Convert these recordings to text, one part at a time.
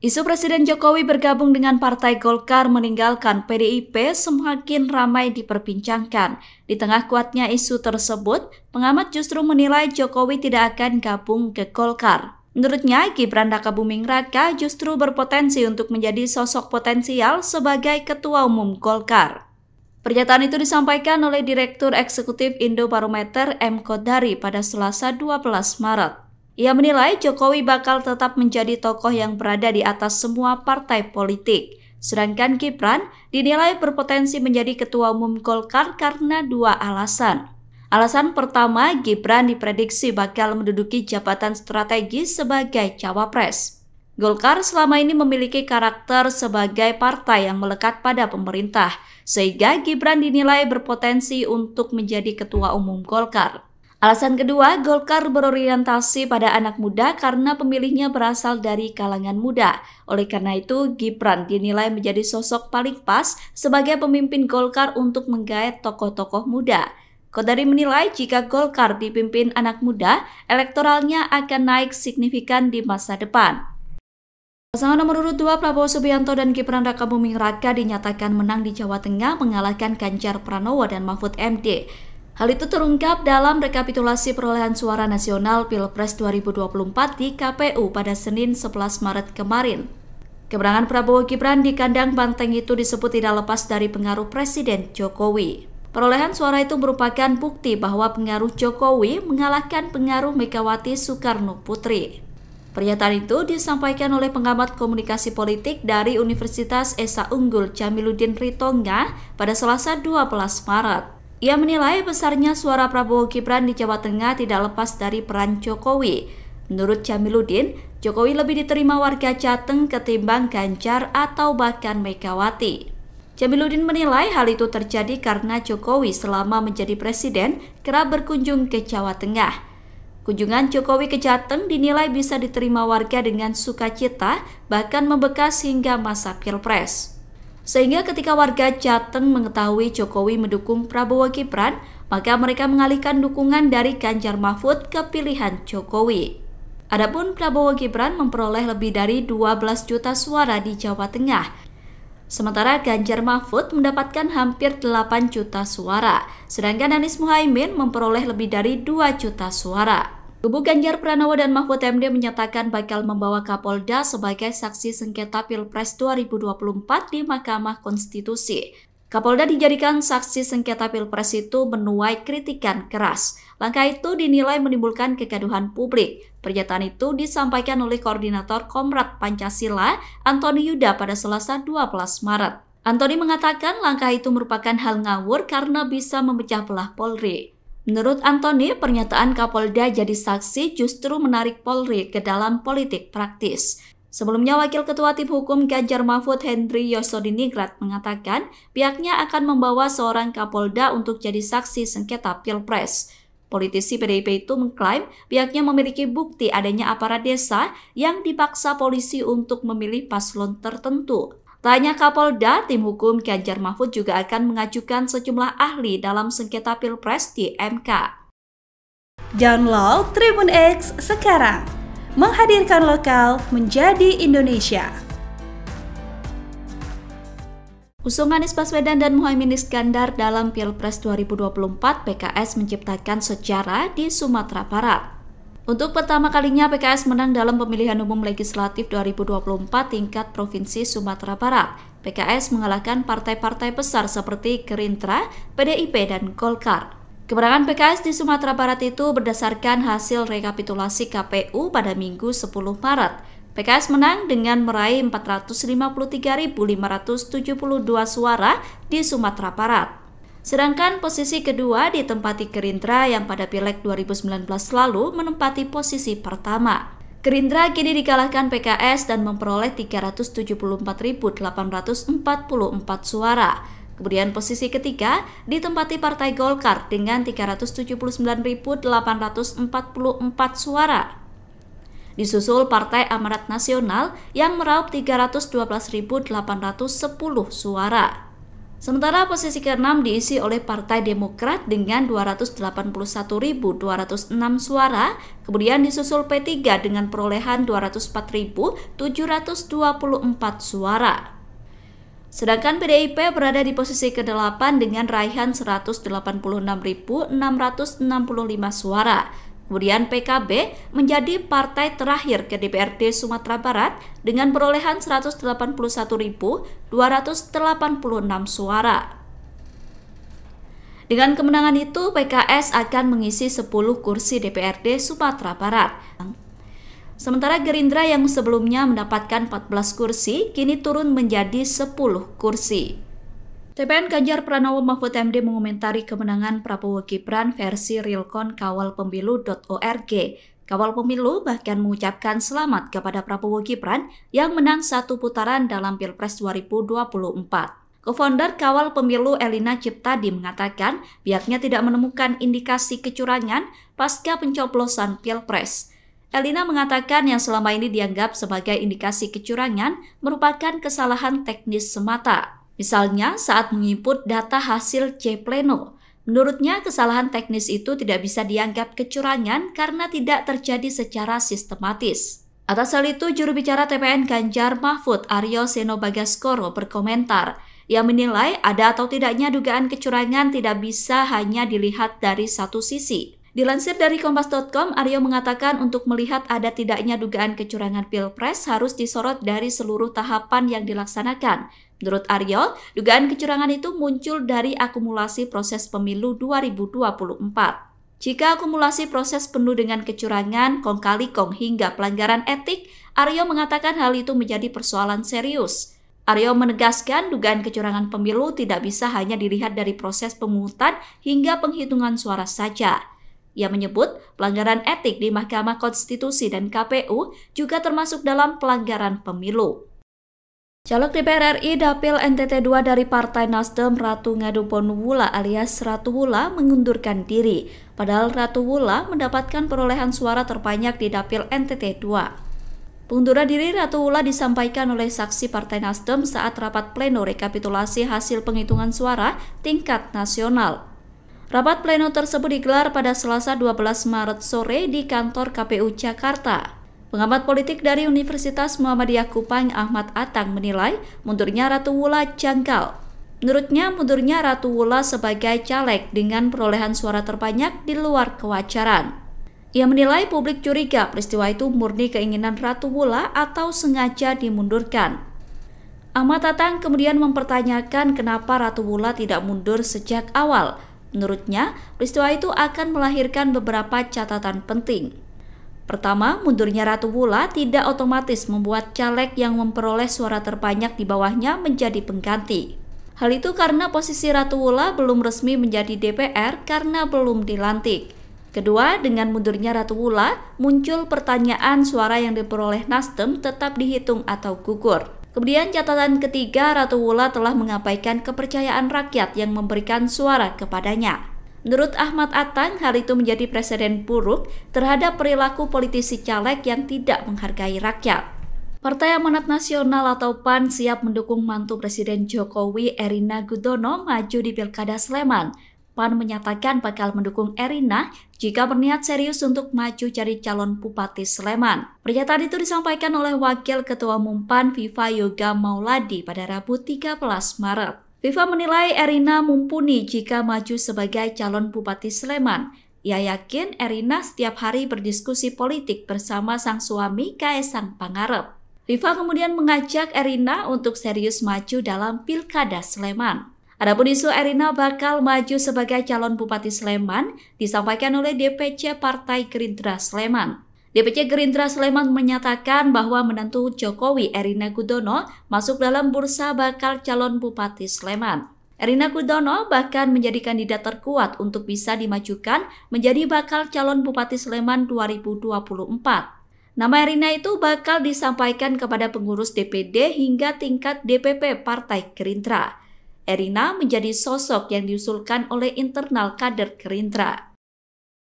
Isu Presiden Jokowi bergabung dengan Partai Golkar meninggalkan PDIP semakin ramai diperbincangkan. Di tengah kuatnya isu tersebut, pengamat justru menilai Jokowi tidak akan gabung ke Golkar. Menurutnya, Gibran Rakabuming Raka justru berpotensi untuk menjadi sosok potensial sebagai Ketua Umum Golkar. Pernyataan itu disampaikan oleh Direktur Eksekutif Indobarometer M. Kodari pada Selasa 12 Maret. Ia menilai Jokowi bakal tetap menjadi tokoh yang berada di atas semua partai politik. Sedangkan Gibran dinilai berpotensi menjadi Ketua Umum Golkar karena dua alasan. Alasan pertama, Gibran diprediksi bakal menduduki jabatan strategis sebagai cawapres. Golkar selama ini memiliki karakter sebagai partai yang melekat pada pemerintah, sehingga Gibran dinilai berpotensi untuk menjadi Ketua Umum Golkar. Alasan kedua, Golkar berorientasi pada anak muda karena pemilihnya berasal dari kalangan muda. Oleh karena itu, Gibran dinilai menjadi sosok paling pas sebagai pemimpin Golkar untuk menggait tokoh-tokoh muda. Kodari menilai jika Golkar dipimpin anak muda, elektoralnya akan naik signifikan di masa depan. Pasangan nomor urut 2 Prabowo Subianto dan Gibran Rakabuming Raka dinyatakan menang di Jawa Tengah mengalahkan Ganjar Pranowo dan Mahfud MD. Hal itu terungkap dalam rekapitulasi perolehan suara nasional Pilpres 2024 di KPU pada Senin 11 Maret kemarin. Kemenangan Prabowo Gibran di kandang banteng itu disebut tidak lepas dari pengaruh Presiden Jokowi. Perolehan suara itu merupakan bukti bahwa pengaruh Jokowi mengalahkan pengaruh Megawati Soekarno Putri. Pernyataan itu disampaikan oleh pengamat komunikasi politik dari Universitas Esa Unggul Jamiluddin Ritonga pada Selasa 12 Maret. Ia menilai besarnya suara Prabowo Gibran di Jawa Tengah tidak lepas dari peran Jokowi. Menurut Jamiluddin, Jokowi lebih diterima warga Jateng ketimbang Ganjar atau bahkan Megawati. Jamiluddin menilai hal itu terjadi karena Jokowi selama menjadi presiden kerap berkunjung ke Jawa Tengah. Kunjungan Jokowi ke Jateng dinilai bisa diterima warga dengan sukacita, bahkan membekas hingga masa Pilpres. Sehingga ketika warga Jateng mengetahui Jokowi mendukung Prabowo Gibran, maka mereka mengalihkan dukungan dari Ganjar Mahfud ke pilihan Jokowi. Adapun Prabowo Gibran memperoleh lebih dari 12 juta suara di Jawa Tengah. Sementara Ganjar Mahfud mendapatkan hampir 8 juta suara, sedangkan Anies Muhaimin memperoleh lebih dari 2 juta suara. Kubu Ganjar Pranowo dan Mahfud MD menyatakan bakal membawa Kapolda sebagai saksi sengketa Pilpres 2024 di Mahkamah Konstitusi. Kapolda dijadikan saksi sengketa Pilpres itu menuai kritikan keras. Langkah itu dinilai menimbulkan kegaduhan publik. Pernyataan itu disampaikan oleh Koordinator Komrad Pancasila, Antoni Yuda pada Selasa 12 Maret. Antoni mengatakan langkah itu merupakan hal ngawur karena bisa memecah belah Polri. Menurut Antoni, pernyataan Kapolda jadi saksi justru menarik Polri ke dalam politik praktis. Sebelumnya, Wakil Ketua Tim Hukum Ganjar Mahfud Henry Yosodiningrat mengatakan pihaknya akan membawa seorang Kapolda untuk jadi saksi sengketa Pilpres. Politisi PDIP itu mengklaim pihaknya memiliki bukti adanya aparat desa yang dipaksa polisi untuk memilih paslon tertentu. Tak hanya Kapolda, tim hukum Ganjar Mahfud juga akan mengajukan sejumlah ahli dalam sengketa Pilpres di MK. Download Tribun X sekarang, menghadirkan lokal menjadi Indonesia. Usung Anies Baswedan dan Muhaimin Iskandar dalam Pilpres 2024, PKS menciptakan sejarah di Sumatera Barat. Untuk pertama kalinya PKS menang dalam pemilihan umum legislatif 2024 tingkat Provinsi Sumatera Barat. PKS mengalahkan partai-partai besar seperti Gerindra, PDIP, dan Golkar. Kemenangan PKS di Sumatera Barat itu berdasarkan hasil rekapitulasi KPU pada Minggu 10 Maret. PKS menang dengan meraih 453.572 suara di Sumatera Barat. Sedangkan posisi kedua ditempati Gerindra yang pada Pileg 2019 lalu menempati posisi pertama. Gerindra kini dikalahkan PKS dan memperoleh 374.844 suara. Kemudian posisi ketiga ditempati Partai Golkar dengan 379.844 suara. Disusul Partai Amanat Nasional yang meraup 312.810 suara. Sementara posisi ke-6 diisi oleh Partai Demokrat dengan 281.206 suara, kemudian disusul P3 dengan perolehan 204.724 suara. Sedangkan PDIP berada di posisi ke-8 dengan raihan 186.665 suara. Kemudian PKB menjadi partai terakhir ke DPRD Sumatera Barat dengan perolehan 181.286 suara. Dengan kemenangan itu, PKS akan mengisi 10 kursi DPRD Sumatera Barat. Sementara Gerindra yang sebelumnya mendapatkan 14 kursi, kini turun menjadi 10 kursi. TPN Ganjar Pranowo Mahfud MD mengomentari kemenangan Prabowo Gibran versi realcon kawalpemilu.org. Kawal Pemilu bahkan mengucapkan selamat kepada Prabowo Gibran yang menang satu putaran dalam Pilpres 2024. Co-founder Kawal Pemilu Elina Ciptadi mengatakan pihaknya tidak menemukan indikasi kecurangan pasca pencoblosan Pilpres. Elina mengatakan yang selama ini dianggap sebagai indikasi kecurangan merupakan kesalahan teknis semata. Misalnya saat menginput data hasil C-Pleno. Menurutnya kesalahan teknis itu tidak bisa dianggap kecurangan karena tidak terjadi secara sistematis. Atas hal itu, juru bicara TPN Ganjar Mahfud Aryo Seno Bagaskoro berkomentar. Ia menilai ada atau tidaknya dugaan kecurangan tidak bisa hanya dilihat dari satu sisi. Dilansir dari Kompas.com, Aryo mengatakan untuk melihat ada tidaknya dugaan kecurangan Pilpres harus disorot dari seluruh tahapan yang dilaksanakan. Menurut Aryo, dugaan kecurangan itu muncul dari akumulasi proses pemilu 2024. Jika akumulasi proses penuh dengan kecurangan, kong kali kong hingga pelanggaran etik, Aryo mengatakan hal itu menjadi persoalan serius. Aryo menegaskan dugaan kecurangan pemilu tidak bisa hanya dilihat dari proses pemungutan hingga penghitungan suara saja. Ia menyebut pelanggaran etik di Mahkamah Konstitusi dan KPU juga termasuk dalam pelanggaran pemilu. Caleg DPR RI Dapil NTT 2 dari Partai Nasdem Ratu Ngadu Ponuwula alias Ratu Wula mengundurkan diri, padahal Ratu Wula mendapatkan perolehan suara terbanyak di Dapil NTT 2. Pengunduran diri Ratu Wula disampaikan oleh saksi Partai Nasdem saat rapat pleno rekapitulasi hasil penghitungan suara tingkat nasional. Rapat pleno tersebut digelar pada Selasa 12 Maret sore di kantor KPU Jakarta. Pengamat politik dari Universitas Muhammadiyah Kupang Ahmad Atang menilai mundurnya Ratu Wula janggal. Menurutnya mundurnya Ratu Wula sebagai caleg dengan perolehan suara terbanyak di luar kewajaran. Ia menilai publik curiga peristiwa itu murni keinginan Ratu Wula atau sengaja dimundurkan. Ahmad Atang kemudian mempertanyakan kenapa Ratu Wula tidak mundur sejak awal. Menurutnya, peristiwa itu akan melahirkan beberapa catatan penting. Pertama, mundurnya Ratu Wula tidak otomatis membuat caleg yang memperoleh suara terbanyak di bawahnya menjadi pengganti. Hal itu karena posisi Ratu Wula belum resmi menjadi DPR karena belum dilantik. Kedua, dengan mundurnya Ratu Wula, muncul pertanyaan suara yang diperoleh Nasdem tetap dihitung atau gugur. Kemudian catatan ketiga, Ratu Wula telah mengabaikan kepercayaan rakyat yang memberikan suara kepadanya. Menurut Ahmad Atang, hal itu menjadi presiden buruk terhadap perilaku politisi caleg yang tidak menghargai rakyat. Partai Amanat Nasional atau PAN siap mendukung mantu Presiden Jokowi Erina Gudono maju di Pilkada Sleman. PAN menyatakan bakal mendukung Erina jika berniat serius untuk maju jadi calon Bupati Sleman. Pernyataan itu disampaikan oleh Wakil Ketua Umum PAN Viva Yoga Mauladi pada Rabu 13 Maret. Viva menilai Erina mumpuni jika maju sebagai calon Bupati Sleman. Ia yakin Erina setiap hari berdiskusi politik bersama sang suami Kaesang Pangarep. Viva kemudian mengajak Erina untuk serius maju dalam Pilkada Sleman. Adapun isu Erina bakal maju sebagai calon Bupati Sleman disampaikan oleh DPC Partai Gerindra Sleman. DPC Gerindra Sleman menyatakan bahwa menantu Jokowi Erina Gudono masuk dalam bursa bakal calon Bupati Sleman. Erina Gudono bahkan menjadi kandidat terkuat untuk bisa dimajukan menjadi bakal calon Bupati Sleman 2024. Nama Erina itu bakal disampaikan kepada pengurus DPD hingga tingkat DPP Partai Gerindra. Erina menjadi sosok yang diusulkan oleh internal kader Gerindra.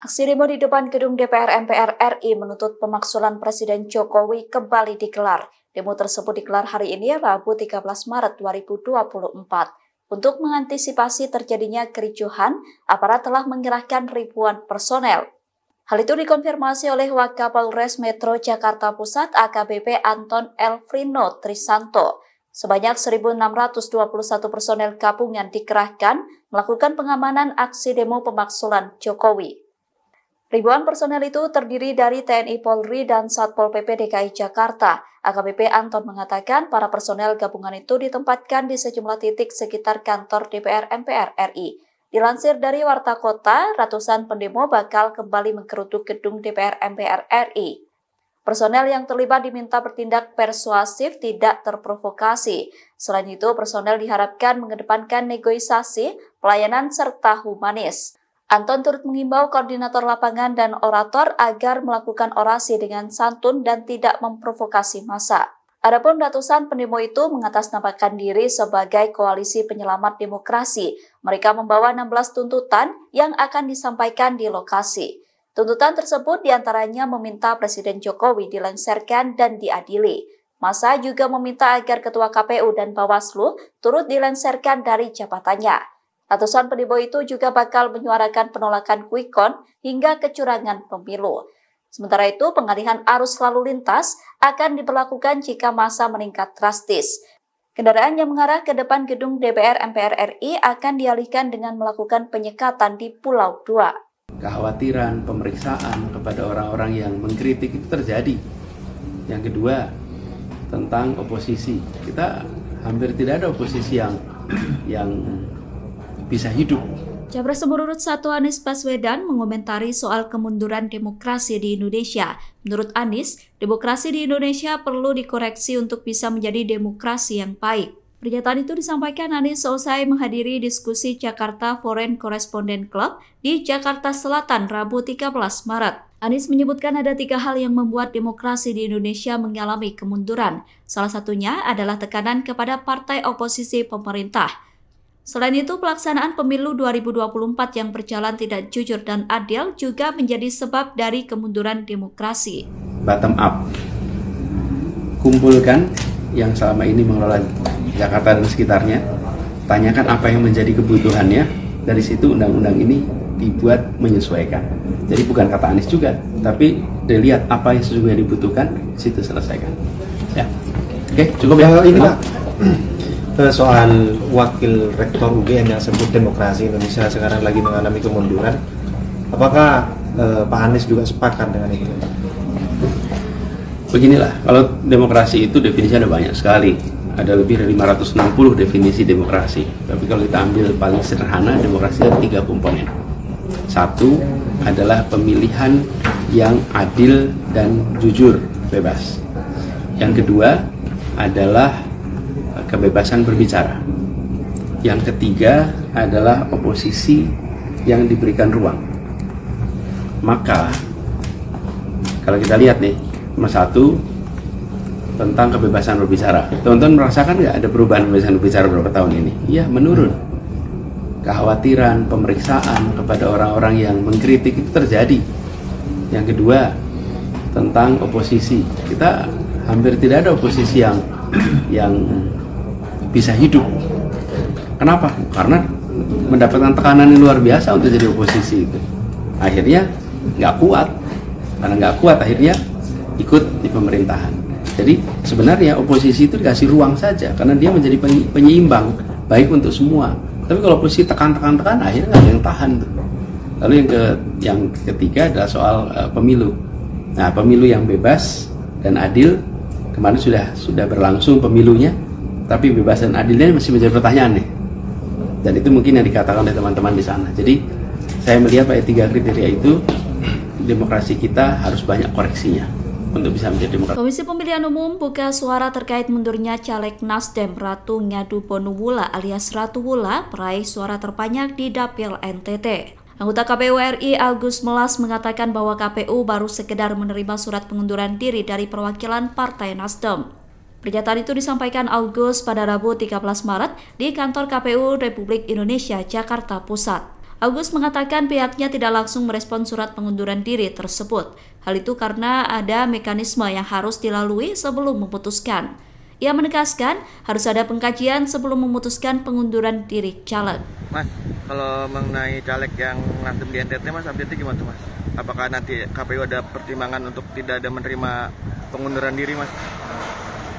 Aksi demo di depan gedung DPR MPR RI menuntut pemakzulan Presiden Jokowi kembali digelar. Demo tersebut digelar hari ini Rabu 13 Maret 2024. Untuk mengantisipasi terjadinya kericuhan, aparat telah mengerahkan ribuan personel. Hal itu dikonfirmasi oleh Wakapolres Metro Jakarta Pusat AKBP Anton Elfrino Trisanto. Sebanyak 1.621 personel gabungan dikerahkan melakukan pengamanan aksi demo pemakzulan Jokowi. Ribuan personel itu terdiri dari TNI Polri dan Satpol PP DKI Jakarta. AKBP Anton mengatakan para personel gabungan itu ditempatkan di sejumlah titik sekitar kantor DPR MPR RI. Dilansir dari Warta Kota, ratusan pendemo bakal kembali menggeruduk gedung DPR MPR RI. Personel yang terlibat diminta bertindak persuasif, tidak terprovokasi. Selain itu, personel diharapkan mengedepankan negosiasi, pelayanan, serta humanis. Anton turut mengimbau koordinator lapangan dan orator agar melakukan orasi dengan santun dan tidak memprovokasi massa. Adapun ratusan pendemo itu mengatasnamakan diri sebagai koalisi penyelamat demokrasi. Mereka membawa 16 tuntutan yang akan disampaikan di lokasi. Tuntutan tersebut diantaranya meminta Presiden Jokowi dilengsarkan dan diadili. Massa juga meminta agar Ketua KPU dan Bawaslu turut dilengsarkan dari jabatannya. Ratusan pendemo itu juga bakal menyuarakan penolakan quick count hingga kecurangan pemilu. Sementara itu, pengalihan arus lalu lintas akan diberlakukan jika massa meningkat drastis. Kendaraan yang mengarah ke depan gedung DPR MPR RI akan dialihkan dengan melakukan penyekatan di Pulau 2. Kekhawatiran pemeriksaan kepada orang-orang yang mengkritik itu terjadi. Yang kedua, tentang oposisi. Kita hampir tidak ada oposisi yang bisa hidup. Capres nomor urut 1 Anies Baswedan mengomentari soal kemunduran demokrasi di Indonesia. Menurut Anies, demokrasi di Indonesia perlu dikoreksi untuk bisa menjadi demokrasi yang baik. Pernyataan itu disampaikan Anies seusai menghadiri diskusi Jakarta Foreign Correspondent Club di Jakarta Selatan Rabu 13 Maret. Anies menyebutkan ada 3 hal yang membuat demokrasi di Indonesia mengalami kemunduran. Salah satunya adalah tekanan kepada partai oposisi pemerintah. Selain itu, pelaksanaan pemilu 2024 yang berjalan tidak jujur dan adil juga menjadi sebab dari kemunduran demokrasi. Bottom up, kumpulkan yang selama ini mengelola Jakarta dan sekitarnya, tanyakan apa yang menjadi kebutuhannya, dari situ undang-undang ini dibuat menyesuaikan. Jadi bukan kata Anies juga, tapi dilihat apa yang sesungguhnya dibutuhkan, situ selesaikan. Ya, oke, cukup ya. Ini Pak. Soal wakil rektor UGM yang sebut demokrasi Indonesia sekarang lagi mengalami kemunduran, apakah Pak Anies juga sepakat dengan itu? Beginilah, kalau demokrasi itu definisinya ada banyak sekali, ada lebih dari 560 definisi demokrasi. Tapi kalau kita ambil paling sederhana, demokrasi ada 3 komponen. Satu adalah pemilihan yang adil dan jujur, bebas. Yang kedua adalah kebebasan berbicara. Yang ketiga adalah oposisi yang diberikan ruang. Maka kalau kita lihat nih, nomor 1 tentang kebebasan berbicara. Teman-teman merasakan nggak ada perubahan kebebasan berbicara beberapa tahun ini? Iya, menurun. Kekhawatiran pemeriksaan kepada orang-orang yang mengkritik itu terjadi. Yang kedua tentang oposisi. Kita hampir tidak ada oposisi yang bisa hidup. Kenapa? Karena mendapatkan tekanan yang luar biasa untuk jadi oposisi itu. Akhirnya nggak kuat. Karena nggak kuat, akhirnya ikut di pemerintahan. Jadi sebenarnya oposisi itu dikasih ruang saja, karena dia menjadi penyeimbang, baik untuk semua. Tapi kalau oposisi tekan, akhirnya nggak ada yang tahan. Lalu yang ketiga adalah soal pemilu. Nah, pemilu yang bebas dan adil, kemarin sudah berlangsung pemilunya, tapi bebas dan adilnya masih menjadi pertanyaan nih. Dan itu mungkin yang dikatakan oleh teman-teman di sana. Jadi saya melihat pada 3 kriteria itu, demokrasi kita harus banyak koreksinya untuk bisa menjadi demokrasi. Komisi Pemilihan Umum buka suara terkait mundurnya caleg Nasdem Ratu Ngadu Bonubula alias Ratu Wula peraih suara terbanyak di Dapil NTT. Anggota KPU RI Agus Melas mengatakan bahwa KPU baru sekedar menerima surat pengunduran diri dari perwakilan Partai Nasdem. Pernyataan itu disampaikan Agus pada Rabu 13 Maret di kantor KPU Republik Indonesia, Jakarta Pusat. Agus mengatakan pihaknya tidak langsung merespon surat pengunduran diri tersebut. Hal itu karena ada mekanisme yang harus dilalui sebelum memutuskan. Ia menegaskan harus ada pengkajian sebelum memutuskan pengunduran diri caleg. Mas, kalau mengenai caleg yang Nasdem di NTT, Mas, update-nya gimana tuh, Mas? Apakah nanti KPU ada pertimbangan untuk tidak ada menerima pengunduran diri, Mas?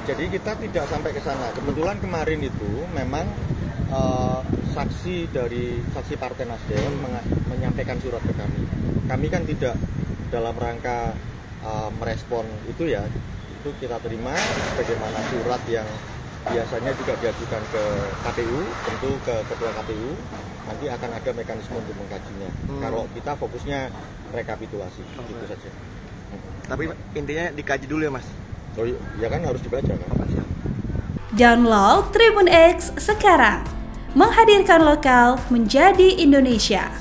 Jadi kita tidak sampai ke sana. Kebetulan kemarin itu memang saksi Partai Nasdem menyampaikan surat ke kami. Kami kan tidak dalam rangka merespon itu ya. Itu kita terima bagaimana surat yang biasanya juga diajukan ke KPU, tentu ke Ketua KPU, nanti akan ada mekanisme untuk mengkajinya. Kalau kita fokusnya rekapitulasi, itu saja. Tapi intinya dikaji dulu ya, Mas? Oh ya kan harus dibaca kan. Download Tribun X sekarang, menghadirkan lokal menjadi Indonesia.